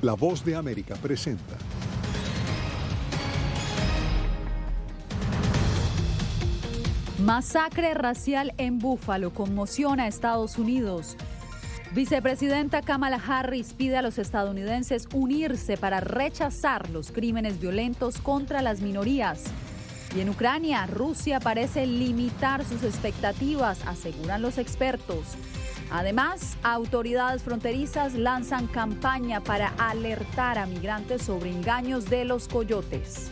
La Voz de América presenta. Masacre racial en Búfalo conmociona a Estados Unidos. Vicepresidenta Kamala Harris pide a los estadounidenses unirse para rechazar los crímenes violentos contra las minorías. Y en Ucrania, Rusia parece limitar sus expectativas, aseguran los expertos. Además, autoridades fronterizas lanzan campaña para alertar a migrantes sobre engaños de los coyotes.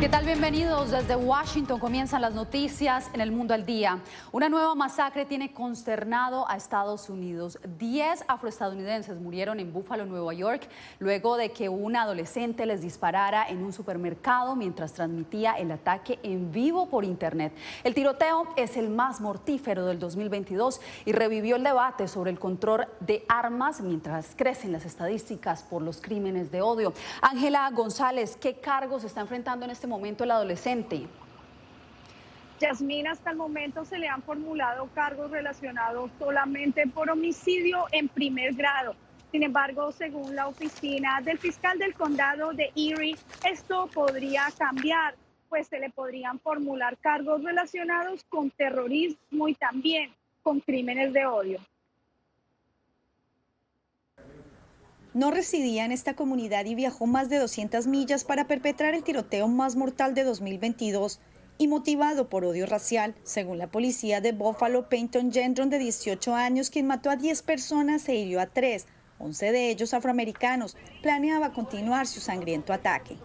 ¿Qué tal? Bienvenidos desde Washington. Comienzan las noticias en El Mundo al Día. Una nueva masacre tiene consternado a Estados Unidos. 10 afroestadounidenses murieron en Buffalo, Nueva York, luego de que una adolescente les disparara en un supermercado mientras transmitía el ataque en vivo por internet. El tiroteo es el más mortífero del 2022 y revivió el debate sobre el control de armas mientras crecen las estadísticas por los crímenes de odio. Ángela González, ¿qué cargos se está enfrentando en este momento el adolescente? Yasmín, hasta el momento se le han formulado cargos relacionados solamente por homicidio en primer grado. Sin embargo, según la oficina del fiscal del condado de Erie, esto podría cambiar, pues se le podrían formular cargos relacionados con terrorismo y también con crímenes de odio. No residía en esta comunidad y viajó más de 200 millas para perpetrar el tiroteo más mortal de 2022 y motivado por odio racial, según la policía de Buffalo. Peyton Gendron, de 18 años, quien mató a 10 personas e hirió a 3, 11 de ellos afroamericanos, planeaba continuar su sangriento ataque.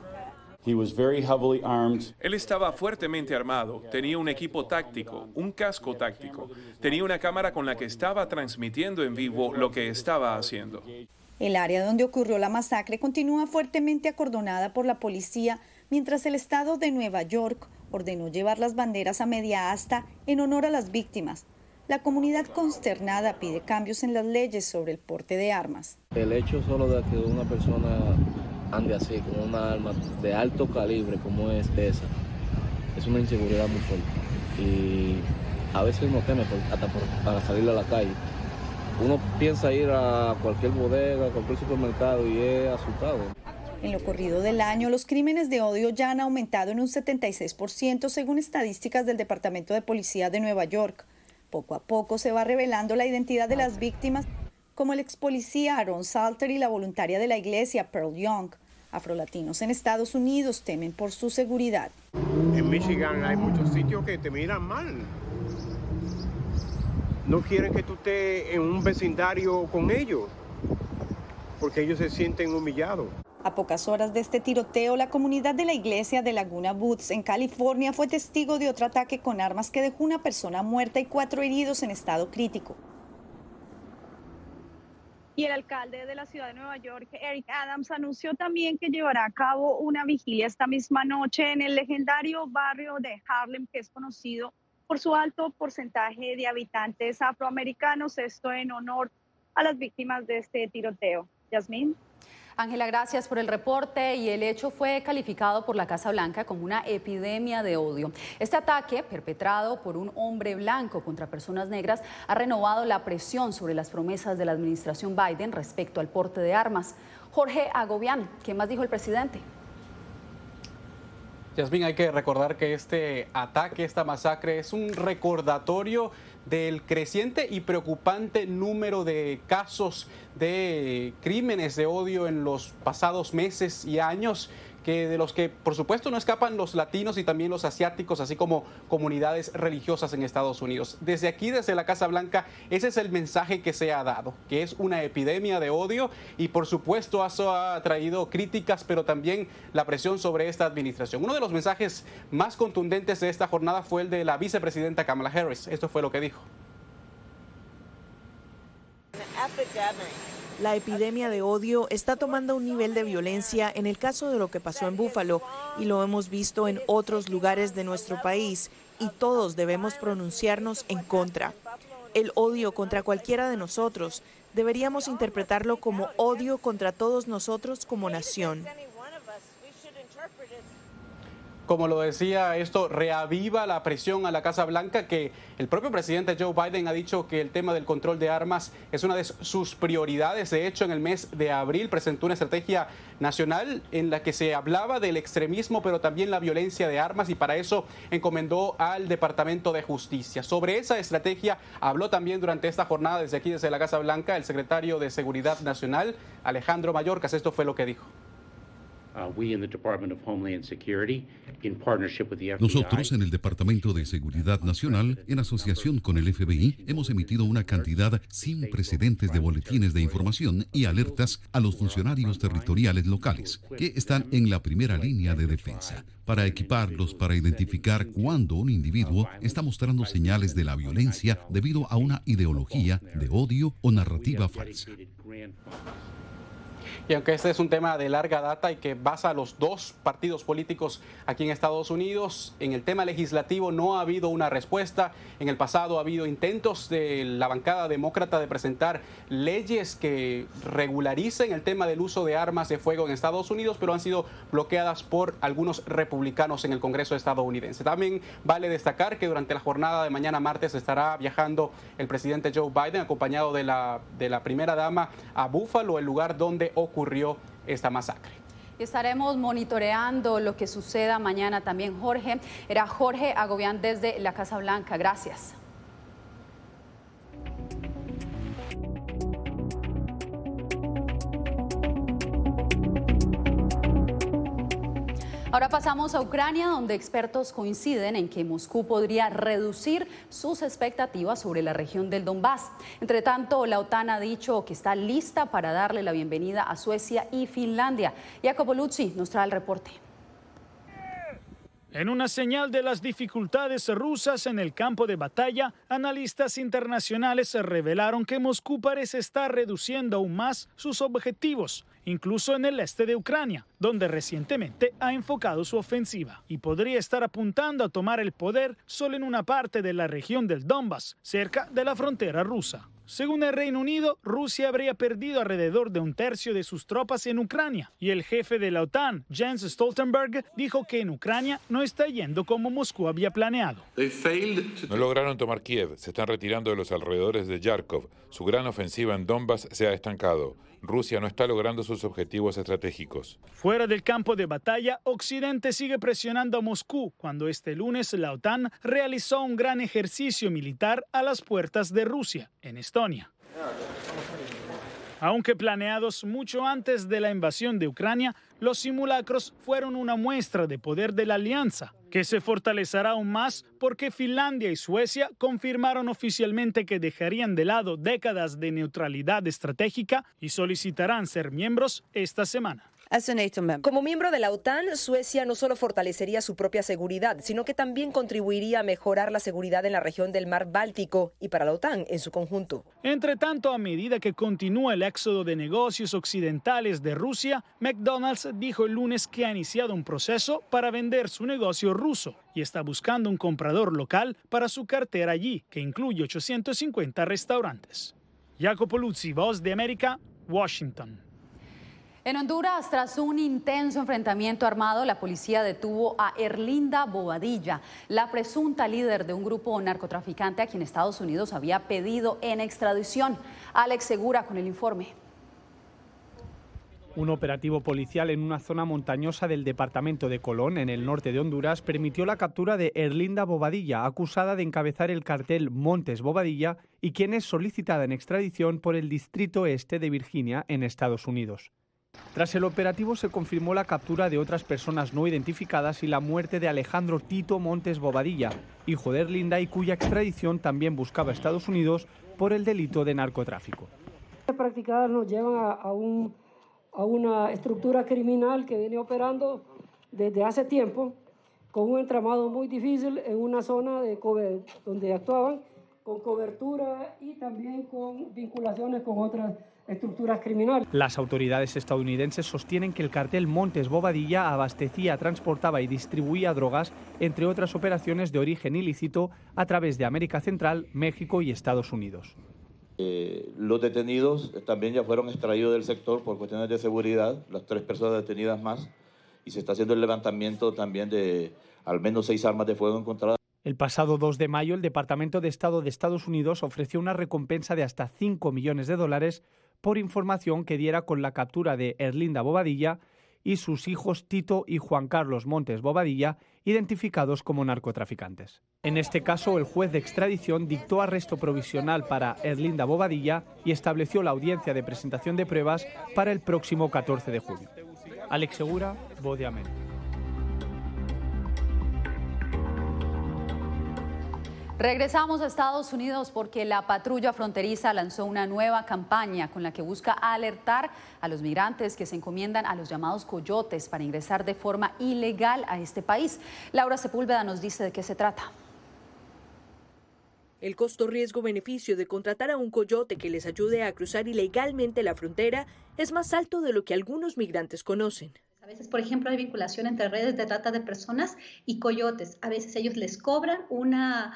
Él estaba fuertemente armado, tenía un equipo táctico, un casco táctico, tenía una cámara con la que estaba transmitiendo en vivo lo que estaba haciendo. El área donde ocurrió la masacre continúa fuertemente acordonada por la policía, mientras el estado de Nueva York ordenó llevar las banderas a media asta en honor a las víctimas. La comunidad consternada pide cambios en las leyes sobre el porte de armas. El hecho solo de que una persona ande así, con una arma de alto calibre como es esa, es una inseguridad muy fuerte. Y a veces uno teme para salir a la calle. Uno piensa ir a cualquier bodega, a cualquier supermercado y es asustado. En lo corrido del año, los crímenes de odio ya han aumentado en un 76%, según estadísticas del Departamento de Policía de Nueva York. Poco a poco se va revelando la identidad de las víctimas, como el ex policía Aaron Salter y la voluntaria de la iglesia Pearl Young. Afrolatinos en Estados Unidos temen por su seguridad. En Michigan hay muchos sitios que te miran mal. No quieren que tú estés en un vecindario con ellos, porque ellos se sienten humillados. A pocas horas de este tiroteo, la comunidad de la iglesia de Laguna Woods, en California, fue testigo de otro ataque con armas que dejó una persona muerta y 4 heridos en estado crítico. Y el alcalde de la ciudad de Nueva York, Eric Adams, anunció también que llevará a cabo una vigilia esta misma noche en el legendario barrio de Harlem, que es conocido por su alto porcentaje de habitantes afroamericanos, esto en honor a las víctimas de este tiroteo. Yasmín. Ángela, gracias por el reporte. Y el hecho fue calificado por la Casa Blanca como una epidemia de odio. Este ataque, perpetrado por un hombre blanco contra personas negras, ha renovado la presión sobre las promesas de la administración Biden respecto al porte de armas. Jorge Agobián, ¿qué más dijo el presidente? Yasmín, hay que recordar que este ataque, esta masacre, es un recordatorio del creciente y preocupante número de casos de crímenes de odio en los pasados meses y años, de los que por supuesto no escapan los latinos y también los asiáticos, así como comunidades religiosas en Estados Unidos. Desde aquí, desde la Casa Blanca, ese es el mensaje que se ha dado, que es una epidemia de odio, y por supuesto eso ha traído críticas, pero también la presión sobre esta administración. Uno de los mensajes más contundentes de esta jornada fue el de la vicepresidenta Kamala Harris. Esto fue lo que dijo. La epidemia de odio está tomando un nivel de violencia en el caso de lo que pasó en Búfalo, y lo hemos visto en otros lugares de nuestro país, y todos debemos pronunciarnos en contra. El odio contra cualquiera de nosotros deberíamos interpretarlo como odio contra todos nosotros como nación. Como lo decía, esto reaviva la presión a la Casa Blanca, que el propio presidente Joe Biden ha dicho que el tema del control de armas es una de sus prioridades. De hecho, en el mes de abril presentó una estrategia nacional en la que se hablaba del extremismo, pero también la violencia de armas, y para eso encomendó al Departamento de Justicia. Sobre esa estrategia habló también durante esta jornada desde aquí, desde la Casa Blanca, el secretario de Seguridad Nacional, Alejandro Mayorkas. Esto fue lo que dijo. Nosotros en el Departamento de Seguridad Nacional, en asociación con el FBI, hemos emitido una cantidad sin precedentes de boletines de información y alertas a los funcionarios territoriales locales, que están en la primera línea de defensa, para equiparlos para identificar cuando un individuo está mostrando señales de la violencia debido a una ideología de odio o narrativa falsa. Y aunque este es un tema de larga data y que basa a los dos partidos políticos aquí en Estados Unidos, en el tema legislativo no ha habido una respuesta. En el pasado ha habido intentos de la bancada demócrata de presentar leyes que regularicen el tema del uso de armas de fuego en Estados Unidos, pero han sido bloqueadas por algunos republicanos en el Congreso estadounidense. También vale destacar que durante la jornada de mañana martes estará viajando el presidente Joe Biden acompañado de la primera dama a Buffalo, el lugar donde ocurrió esta masacre. Estaremos monitoreando lo que suceda mañana también, Jorge. Era Jorge Agobián desde la Casa Blanca. Gracias. Ahora pasamos a Ucrania, donde expertos coinciden en que Moscú podría reducir sus expectativas sobre la región del Donbass. Entre tanto, la OTAN ha dicho que está lista para darle la bienvenida a Suecia y Finlandia. Jacopo Luzzi nos trae el reporte. En una señal de las dificultades rusas en el campo de batalla, analistas internacionales revelaron que Moscú parece estar reduciendo aún más sus objetivos, incluso en el este de Ucrania, donde recientemente ha enfocado su ofensiva, y podría estar apuntando a tomar el poder solo en una parte de la región del Donbass, cerca de la frontera rusa. Según el Reino Unido, Rusia habría perdido alrededor de un tercio de sus tropas en Ucrania, y el jefe de la OTAN, Jens Stoltenberg, dijo que en Ucrania no está yendo como Moscú había planeado. No lograron tomar Kiev, se están retirando de los alrededores de Yarkov. Su gran ofensiva en Donbass se ha estancado. Rusia no está logrando sus objetivos estratégicos. Fuera del campo de batalla, Occidente sigue presionando a Moscú cuando este lunes la OTAN realizó un gran ejercicio militar a las puertas de Rusia, en Estonia. Aunque planeados mucho antes de la invasión de Ucrania, los simulacros fueron una muestra de poder de la alianza, que se fortalecerá aún más porque Finlandia y Suecia confirmaron oficialmente que dejarían de lado décadas de neutralidad estratégica y solicitarán ser miembros esta semana. Como miembro de la OTAN, Suecia no solo fortalecería su propia seguridad, sino que también contribuiría a mejorar la seguridad en la región del mar Báltico y para la OTAN en su conjunto. Entre tanto, a medida que continúa el éxodo de negocios occidentales de Rusia, McDonald's dijo el lunes que ha iniciado un proceso para vender su negocio ruso y está buscando un comprador local para su cartera allí, que incluye 850 restaurantes. Jacopo Luzzi, Voz de América, Washington. En Honduras, tras un intenso enfrentamiento armado, la policía detuvo a Erlinda Bobadilla, la presunta líder de un grupo narcotraficante a quien Estados Unidos había pedido en extradición. Alex Segura con el informe. Un operativo policial en una zona montañosa del departamento de Colón, en el norte de Honduras, permitió la captura de Erlinda Bobadilla, acusada de encabezar el cartel Montes Bobadilla y quien es solicitada en extradición por el Distrito Este de Virginia, en Estados Unidos. Tras el operativo se confirmó la captura de otras personas no identificadas y la muerte de Alejandro Tito Montes Bobadilla, hijo de Erlinda y cuya extradición también buscaba Estados Unidos por el delito de narcotráfico. Las practicadas nos llevan a una estructura criminal que viene operando desde hace tiempo, con un entramado muy difícil en una zona donde actuaban con cobertura y también con vinculaciones con otras estructuras criminales. Las autoridades estadounidenses sostienen que el cartel Montes Bobadilla abastecía, transportaba y distribuía drogas, entre otras operaciones de origen ilícito, a través de América Central, México y Estados Unidos. Los detenidos también ya fueron extraídos del sector por cuestiones de seguridad, las 3 personas detenidas más, y se está haciendo el levantamiento también de al menos 6 armas de fuego encontradas. El pasado 2 de mayo, el Departamento de Estado de Estados Unidos ofreció una recompensa de hasta $5 millones por información que diera con la captura de Erlinda Bobadilla y sus hijos Tito y Juan Carlos Montes Bobadilla, identificados como narcotraficantes. En este caso, el juez de extradición dictó arresto provisional para Erlinda Bobadilla y estableció la audiencia de presentación de pruebas para el próximo 14 de junio. Alex Segura, Voz de América. Regresamos a Estados Unidos porque la patrulla fronteriza lanzó una nueva campaña con la que busca alertar a los migrantes que se encomiendan a los llamados coyotes para ingresar de forma ilegal a este país. Laura Sepúlveda nos dice de qué se trata. El costo-riesgo-beneficio de contratar a un coyote que les ayude a cruzar ilegalmente la frontera es más alto de lo que algunos migrantes conocen. A veces, por ejemplo, hay vinculación entre redes de trata de personas y coyotes. A veces ellos les cobran una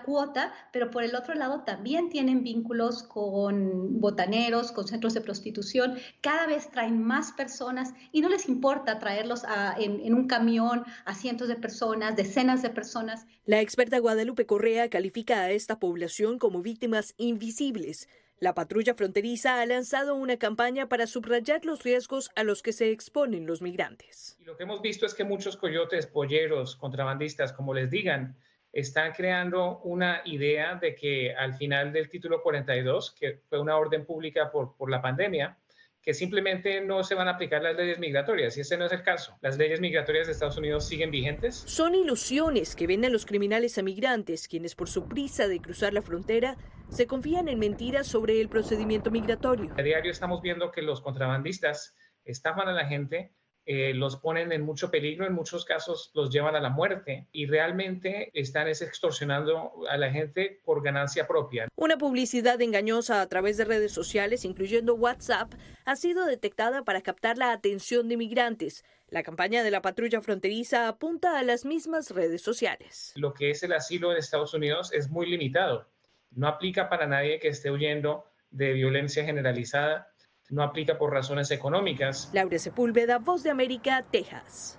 cuota, pero por el otro lado también tienen vínculos con botaneros, con centros de prostitución. Cada vez traen más personas y no les importa traerlos en un camión a cientos de personas, decenas de personas. La experta Guadalupe Correa califica a esta población como víctimas invisibles. La patrulla fronteriza ha lanzado una campaña para subrayar los riesgos a los que se exponen los migrantes. Y lo que hemos visto es que muchos coyotes, polleros, contrabandistas, como les digan, están creando una idea de que al final del título 42, que fue una orden pública por la pandemia, que simplemente no se van a aplicar las leyes migratorias, y ese no es el caso. Las leyes migratorias de Estados Unidos siguen vigentes. Son ilusiones que ven a los criminales a migrantes, quienes por su prisa de cruzar la frontera se confían en mentiras sobre el procedimiento migratorio. A diario estamos viendo que los contrabandistas estafan a la gente, los ponen en mucho peligro, en muchos casos los llevan a la muerte y realmente están extorsionando a la gente por ganancia propia. Una publicidad engañosa a través de redes sociales, incluyendo WhatsApp, ha sido detectada para captar la atención de migrantes. La campaña de la patrulla fronteriza apunta a las mismas redes sociales. Lo que es el asilo en Estados Unidos es muy limitado. No aplica para nadie que esté huyendo de violencia generalizada. No aplica por razones económicas. Laura Sepúlveda, Voz de América, Texas.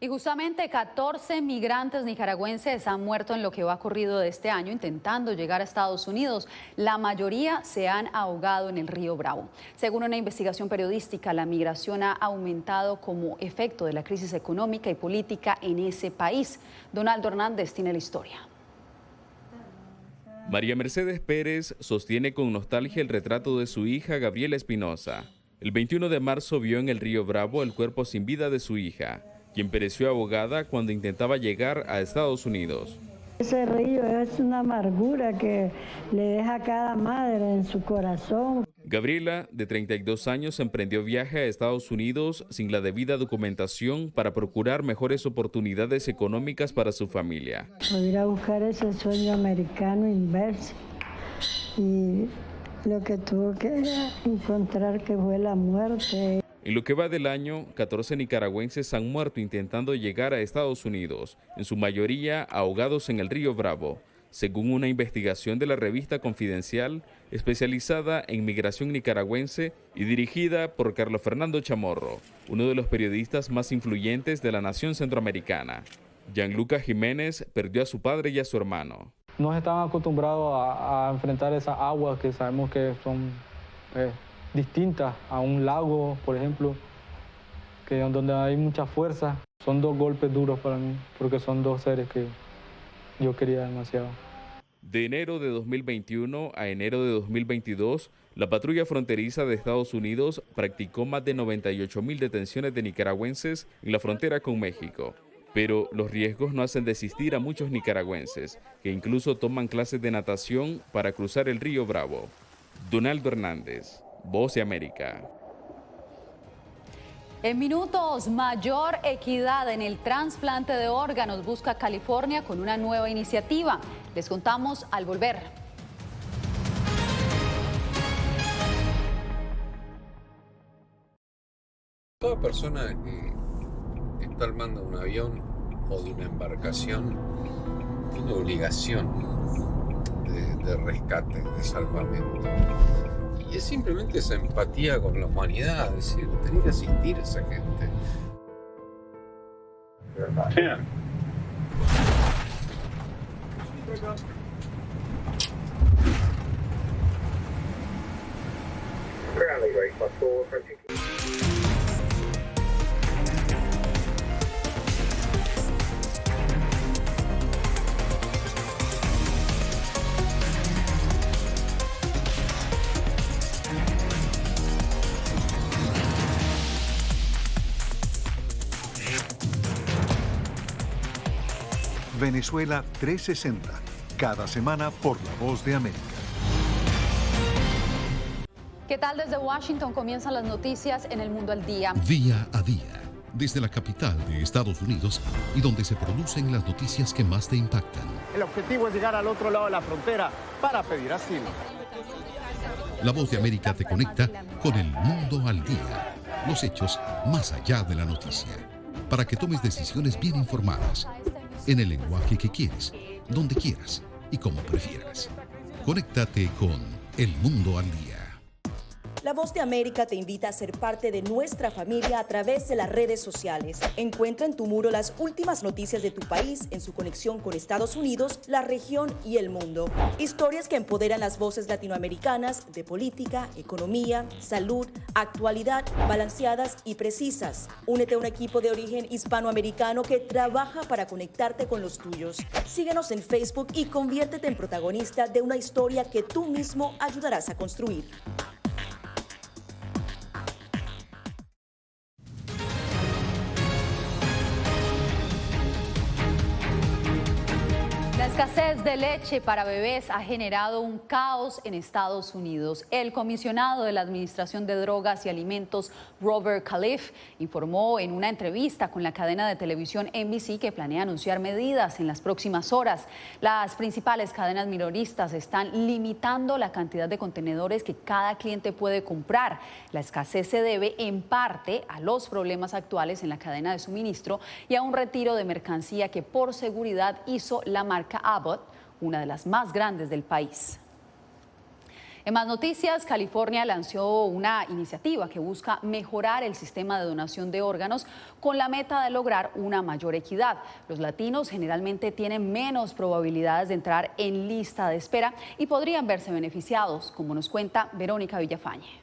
Y justamente 14 migrantes nicaragüenses han muerto en lo que va corrido de este año intentando llegar a Estados Unidos. La mayoría se han ahogado en el río Bravo. Según una investigación periodística, la migración ha aumentado como efecto de la crisis económica y política en ese país. Donaldo Hernández tiene la historia. María Mercedes Pérez sostiene con nostalgia el retrato de su hija Gabriela Espinosa. El 21 de marzo vio en el río Bravo el cuerpo sin vida de su hija, quien pereció ahogada cuando intentaba llegar a Estados Unidos. Ese río es una amargura que le deja a cada madre en su corazón. Gabriela, de 32 años, emprendió viaje a Estados Unidos sin la debida documentación para procurar mejores oportunidades económicas para su familia. Ir a buscar ese sueño americano inverso y lo que tuvo que encontrar que fue la muerte. En lo que va del año, 14 nicaragüenses han muerto intentando llegar a Estados Unidos, en su mayoría ahogados en el río Bravo, según una investigación de la revista Confidencial, especializada en migración nicaragüense y dirigida por Carlos Fernando Chamorro, uno de los periodistas más influyentes de la nación centroamericana. Gianluca Jiménez perdió a su padre y a su hermano. No estaban acostumbrados a enfrentar esas aguas que sabemos que son distintas a un lago, por ejemplo, que donde hay mucha fuerza. Son 2 golpes duros para mí, porque son 2 seres que yo quería demasiado. De enero de 2021 a enero de 2022, la patrulla fronteriza de Estados Unidos practicó más de 98.000 detenciones de nicaragüenses en la frontera con México. Pero los riesgos no hacen desistir a muchos nicaragüenses, que incluso toman clases de natación para cruzar el río Bravo. Donaldo Hernández, Voz de América. En minutos, mayor equidad en el trasplante de órganos busca California con una nueva iniciativa. Les contamos al volver. Toda persona que está al mando de un avión o de una embarcación tiene obligación de rescate, de salvamento. Y es simplemente esa empatía con la humanidad, es decir, tenés que asistir a esa gente. 10. Venezuela 360, cada semana por La Voz de América. ¿Qué tal? Desde Washington comienzan las noticias en El Mundo al Día. Día a día, desde la capital de Estados Unidos y donde se producen las noticias que más te impactan. El objetivo es llegar al otro lado de la frontera para pedir asilo. La Voz de América te conecta con El Mundo al Día, los hechos más allá de la noticia, para que tomes decisiones bien informadas, en el lenguaje que quieres, donde quieras y como prefieras. Conéctate con El Mundo al Día. La Voz de América te invita a ser parte de nuestra familia a través de las redes sociales. Encuentra en tu muro las últimas noticias de tu país en su conexión con Estados Unidos, la región y el mundo. Historias que empoderan las voces latinoamericanas de política, economía, salud, actualidad, balanceadas y precisas. Únete a un equipo de origen hispanoamericano que trabaja para conectarte con los tuyos. Síguenos en Facebook y conviértete en protagonista de una historia que tú mismo ayudarás a construir. La escasez de leche para bebés ha generado un caos en Estados Unidos. El comisionado de la Administración de Drogas y Alimentos, Robert Califf, informó en una entrevista con la cadena de televisión NBC que planea anunciar medidas en las próximas horas. Las principales cadenas minoristas están limitando la cantidad de contenedores que cada cliente puede comprar. La escasez se debe en parte a los problemas actuales en la cadena de suministro y a un retiro de mercancía que por seguridad hizo la marca Abbott, una de las más grandes del país. En más noticias, California lanzó una iniciativa que busca mejorar el sistema de donación de órganos con la meta de lograr una mayor equidad. Los latinos generalmente tienen menos probabilidades de entrar en lista de espera y podrían verse beneficiados, como nos cuenta Verónica Villafañe.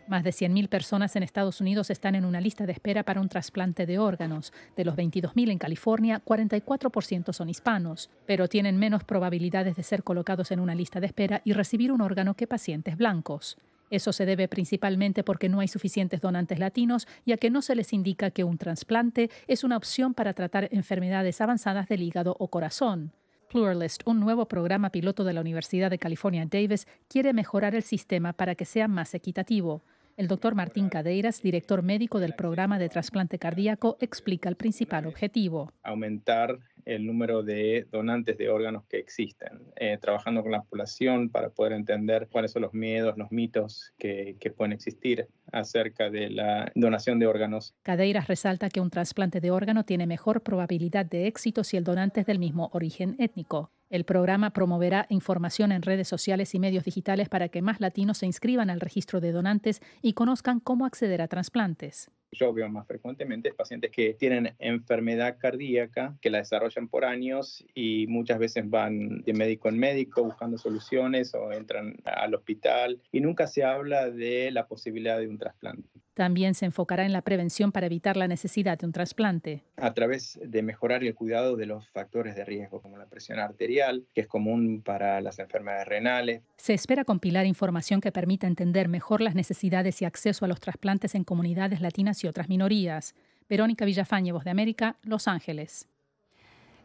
Más de 100.000 personas en Estados Unidos están en una lista de espera para un trasplante de órganos. De los 22.000 en California, 44% son hispanos, pero tienen menos probabilidades de ser colocados en una lista de espera y recibir un órgano que pacientes blancos. Eso se debe principalmente porque no hay suficientes donantes latinos y a que no se les indica que un trasplante es una opción para tratar enfermedades avanzadas del hígado o corazón. Pluralist, un nuevo programa piloto de la Universidad de California, Davis, quiere mejorar el sistema para que sea más equitativo. El doctor Martín Cadeiras, director médico del programa de trasplante cardíaco, explica el principal objetivo. Aumentar el número de donantes de órganos que existen, trabajando con la población para poder entender cuáles son los miedos, los mitos que pueden existir acerca de la donación de órganos. Cadeiras resalta que un trasplante de órgano tiene mejor probabilidad de éxito si el donante es del mismo origen étnico. El programa promoverá información en redes sociales y medios digitales para que más latinos se inscriban al registro de donantes y conozcan cómo acceder a trasplantes. Yo veo más frecuentemente pacientes que tienen enfermedad cardíaca, que la desarrollan por años y muchas veces van de médico en médico buscando soluciones o entran al hospital y nunca se habla de la posibilidad de un trasplante. También se enfocará en la prevención para evitar la necesidad de un trasplante. A través de mejorar el cuidado de los factores de riesgo, como la presión arterial, que es común para las enfermedades renales. Se espera compilar información que permita entender mejor las necesidades y acceso a los trasplantes en comunidades latinas y otras minorías. Verónica Villafañe, Voz de América, Los Ángeles.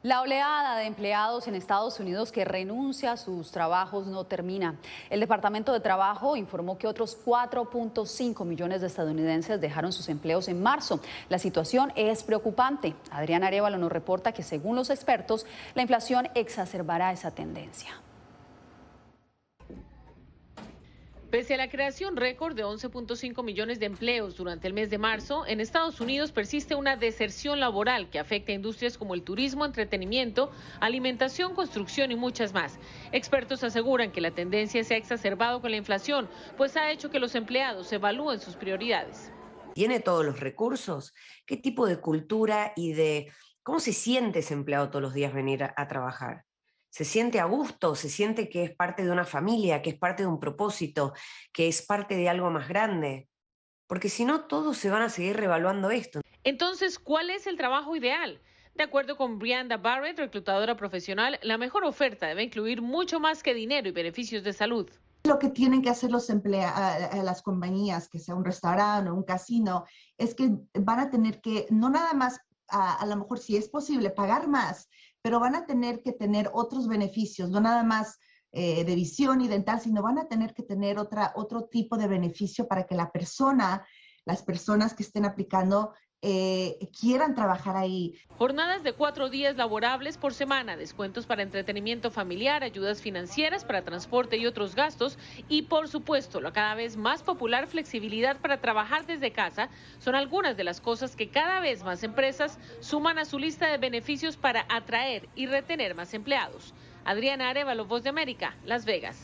La oleada de empleados en Estados Unidos que renuncia a sus trabajos no termina. El Departamento de Trabajo informó que otros 4.5 millones de estadounidenses dejaron sus empleos en marzo. La situación es preocupante. Adriana Arévalo nos reporta que, según los expertos, la inflación exacerbará esa tendencia. Pese a la creación récord de 11.5 millones de empleos durante el mes de marzo, en Estados Unidos persiste una deserción laboral que afecta a industrias como el turismo, entretenimiento, alimentación, construcción y muchas más. Expertos aseguran que la tendencia se ha exacerbado con la inflación, pues ha hecho que los empleados evalúen sus prioridades. ¿Tiene todos los recursos? ¿Qué tipo de cultura y de cómo se siente ese empleado todos los días venir a trabajar? ¿Se siente a gusto? ¿Se siente que es parte de una familia, que es parte de un propósito, que es parte de algo más grande? Porque si no, todos se van a seguir reevaluando esto. Entonces, ¿cuál es el trabajo ideal? De acuerdo con Brianda Barrett, reclutadora profesional, la mejor oferta debe incluir mucho más que dinero y beneficios de salud. Lo que tienen que hacer las compañías, que sea un restaurante o un casino, es que van a tener que, no nada más, a lo mejor si es posible, pagar más, pero van a tener que tener otros beneficios, no nada más de visión y dental, sino van a tener que tener otro tipo de beneficio para que las personas que estén aplicando quieran trabajar ahí. Jornadas de 4 días laborables por semana, descuentos para entretenimiento familiar, ayudas financieras para transporte y otros gastos y, por supuesto, la cada vez más popular flexibilidad para trabajar desde casa son algunas de las cosas que cada vez más empresas suman a su lista de beneficios para atraer y retener más empleados. Adriana Arevalo, Voz de América, Las Vegas.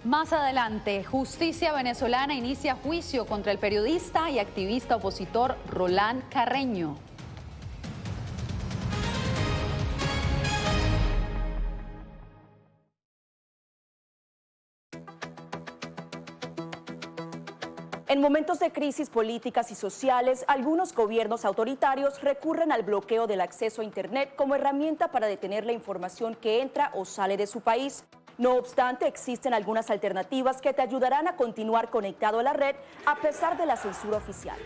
Más adelante, justicia venezolana inicia juicio contra el periodista y activista opositor Roland Carreño. En momentos de crisis políticas y sociales, algunos gobiernos autoritarios recurren al bloqueo del acceso a Internet como herramienta para detener la información que entra o sale de su país. No obstante, existen algunas alternativas que te ayudarán a continuar conectado a la red a pesar de la censura oficial.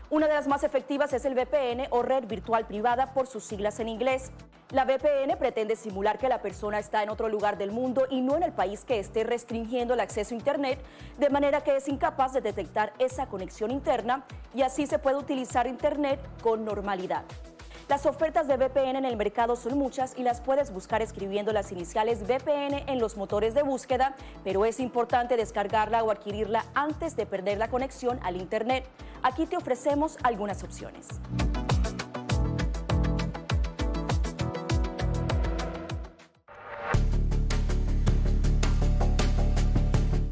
Una de las más efectivas es el VPN o red virtual privada por sus siglas en inglés. La VPN pretende simular que la persona está en otro lugar del mundo y no en el país que esté restringiendo el acceso a Internet, de manera que es incapaz de detectar esa conexión interna y así se puede utilizar Internet con normalidad. Las ofertas de VPN en el mercado son muchas y las puedes buscar escribiendo las iniciales VPN en los motores de búsqueda, pero es importante descargarla o adquirirla antes de perder la conexión al Internet. Aquí te ofrecemos algunas opciones.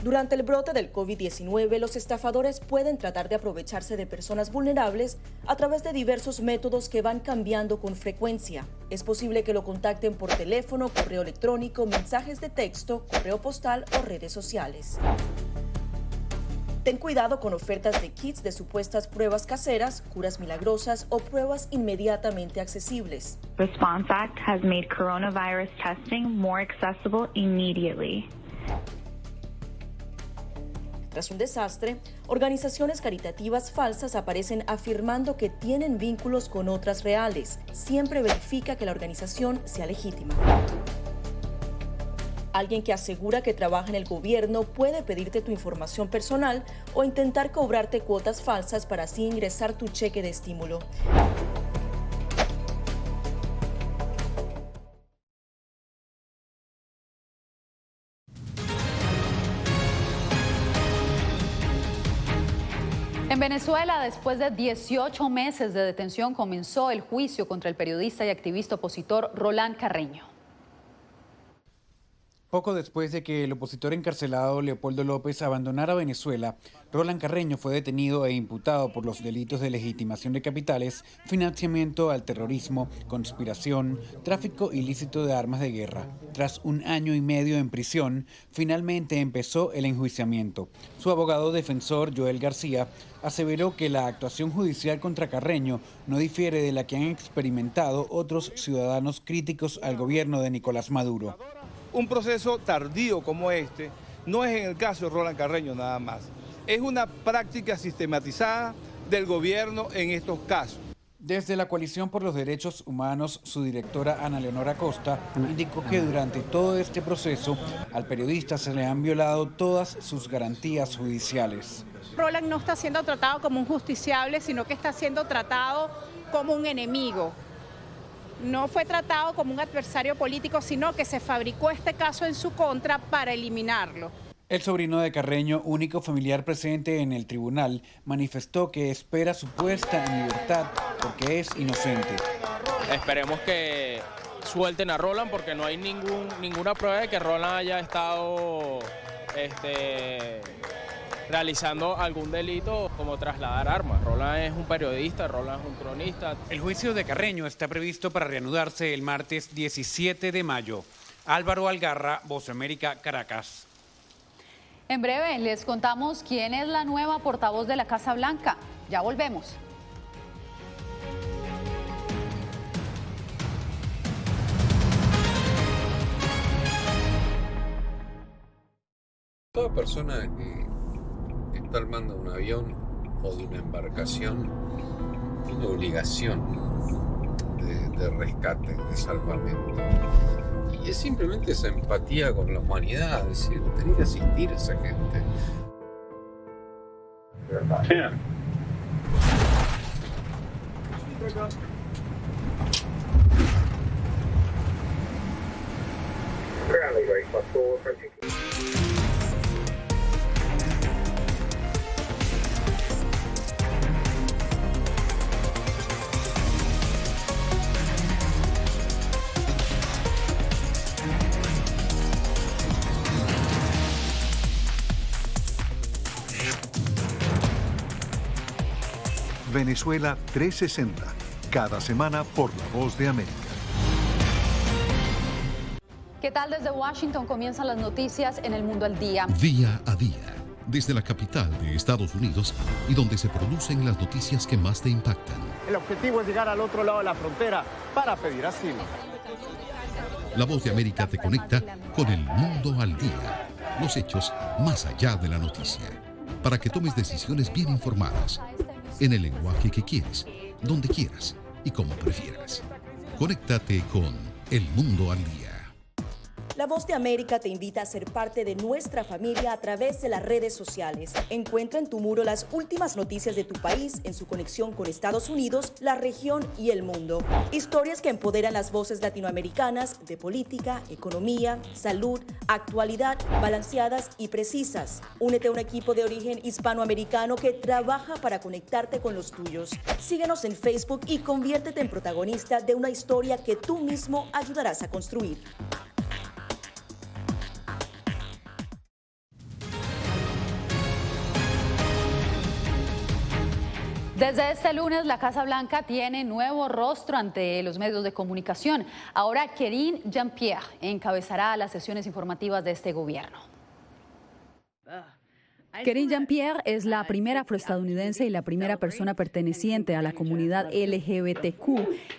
Durante el brote del COVID-19, los estafadores pueden tratar de aprovecharse de personas vulnerables a través de diversos métodos que van cambiando con frecuencia. Es posible que lo contacten por teléfono, correo electrónico, mensajes de texto, correo postal o redes sociales. Ten cuidado con ofertas de kits de supuestas pruebas caseras, curas milagrosas o pruebas inmediatamente accesibles. Response Act has made coronavirus testing more accessible immediately. Tras un desastre, organizaciones caritativas falsas aparecen afirmando que tienen vínculos con otras reales. Siempre verifica que la organización sea legítima. Alguien que asegura que trabaja en el gobierno puede pedirte tu información personal o intentar cobrarte cuotas falsas para así ingresar tu cheque de estímulo. En Venezuela, después de 18 meses de detención, comenzó el juicio contra el periodista y activista opositor Roland Carreño. Poco después de que el opositor encarcelado Leopoldo López abandonara Venezuela, Roland Carreño fue detenido e imputado por los delitos de legitimación de capitales, financiamiento al terrorismo, conspiración, tráfico ilícito de armas de guerra. Tras 1 año y medio en prisión, finalmente empezó el enjuiciamiento. Su abogado defensor, Joel García, aseveró que la actuación judicial contra Carreño no difiere de la que han experimentado otros ciudadanos críticos al gobierno de Nicolás Maduro. Un proceso tardío como este no es en el caso de Roland Carreño nada más. Es una práctica sistematizada del gobierno en estos casos. Desde la Coalición por los Derechos Humanos, su directora Ana Leonora Costa indicó que durante todo este proceso al periodista se le han violado todas sus garantías judiciales. Roland no está siendo tratado como un justiciable, sino que está siendo tratado como un enemigo. No fue tratado como un adversario político, sino que se fabricó este caso en su contra para eliminarlo. El sobrino de Carreño, único familiar presente en el tribunal, manifestó que espera su puesta en libertad porque es inocente. Esperemos que suelten a Roland porque no hay ninguna prueba de que Roland haya estado realizando algún delito como trasladar armas. Roland es un periodista, Roland es un cronista. El juicio de Carreño está previsto para reanudarse el martes 17 de mayo. Álvaro Algarra, Voz de América, Caracas. En breve les contamos quién es la nueva portavoz de la Casa Blanca. Ya volvemos. Toda persona que está armando un avión o de una embarcación tiene obligación de rescate, de salvamento. Y es simplemente esa empatía con la humanidad, es decir, tenés que asistir a esa gente. Yeah. Venezuela 360, cada semana por La Voz de América. ¿Qué tal? Desde Washington comienzan las noticias en El Mundo al Día. Día a día, desde la capital de Estados Unidos y donde se producen las noticias que más te impactan. El objetivo es llegar al otro lado de la frontera para pedir asilo. La Voz de América te conecta con El Mundo al Día, los hechos más allá de la noticia, para que tomes decisiones bien informadas, en el lenguaje que quieres, donde quieras y como prefieras. Conéctate con El Mundo al Día. La Voz de América te invita a ser parte de nuestra familia a través de las redes sociales. Encuentra en tu muro las últimas noticias de tu país en su conexión con Estados Unidos, la región y el mundo. Historias que empoderan las voces latinoamericanas de política, economía, salud, actualidad, balanceadas y precisas. Únete a un equipo de origen hispanoamericano que trabaja para conectarte con los tuyos. Síguenos en Facebook y conviértete en protagonista de una historia que tú mismo ayudarás a construir. Desde este lunes, la Casa Blanca tiene nuevo rostro ante los medios de comunicación. Ahora, Karine Jean-Pierre encabezará las sesiones informativas de este gobierno. Karine Jean-Pierre es la primera afroestadounidense y la primera persona perteneciente a la comunidad LGBTQ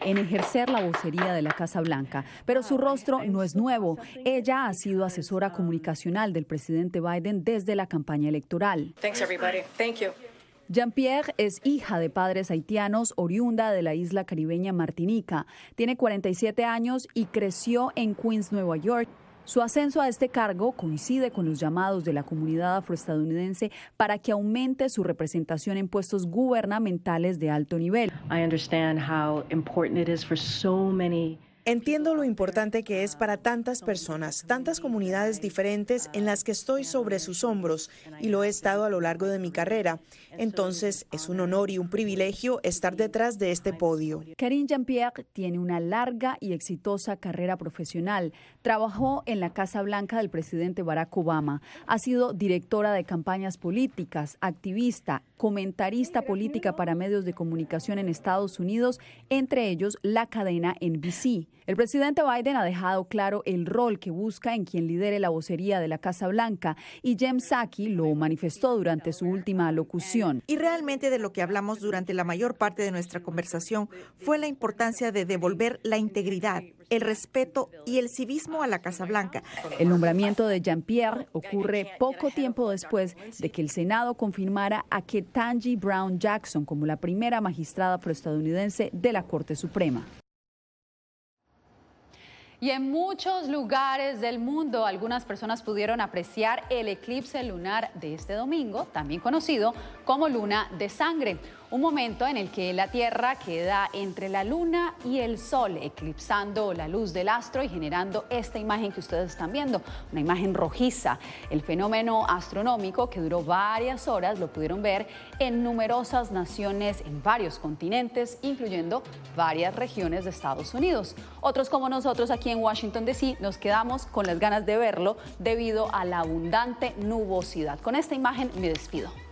en ejercer la vocería de la Casa Blanca. Pero su rostro no es nuevo. Ella ha sido asesora comunicacional del presidente Biden desde la campaña electoral. Thanks, everybody. Thank you. Jean-Pierre es hija de padres haitianos, oriunda de la isla caribeña Martinica. Tiene 47 años y creció en Queens, Nueva York. Su ascenso a este cargo coincide con los llamados de la comunidad afroestadounidense para que aumente su representación en puestos gubernamentales de alto nivel. Entiendo lo importante que es para tantas personas, tantas comunidades diferentes en las que estoy sobre sus hombros y lo he estado a lo largo de mi carrera. Entonces, es un honor y un privilegio estar detrás de este podio. Karine Jean-Pierre tiene una larga y exitosa carrera profesional. Trabajó en la Casa Blanca del presidente Barack Obama. Ha sido directora de campañas políticas, activista, comentarista política para medios de comunicación en Estados Unidos, entre ellos la cadena NBC. El presidente Biden ha dejado claro el rol que busca en quien lidere la vocería de la Casa Blanca y Jen Psaki lo manifestó durante su última alocución. Y realmente de lo que hablamos durante la mayor parte de nuestra conversación fue la importancia de devolver la integridad, el respeto y el civismo a la Casa Blanca. El nombramiento de Jean-Pierre ocurre poco tiempo después de que el Senado confirmara a Ketanji Brown Jackson como la primera magistrada afroestadounidense de la Corte Suprema. Y en muchos lugares del mundo, algunas personas pudieron apreciar el eclipse lunar de este domingo, también conocido como luna de sangre. un momento en el que la Tierra queda entre la Luna y el Sol, eclipsando la luz del astro y generando esta imagen que ustedes están viendo, una imagen rojiza. El fenómeno astronómico, que duró varias horas, lo pudieron ver en numerosas naciones en varios continentes, incluyendo varias regiones de Estados Unidos. Otros como nosotros aquí en Washington DC nos quedamos con las ganas de verlo debido a la abundante nubosidad. Con esta imagen me despido.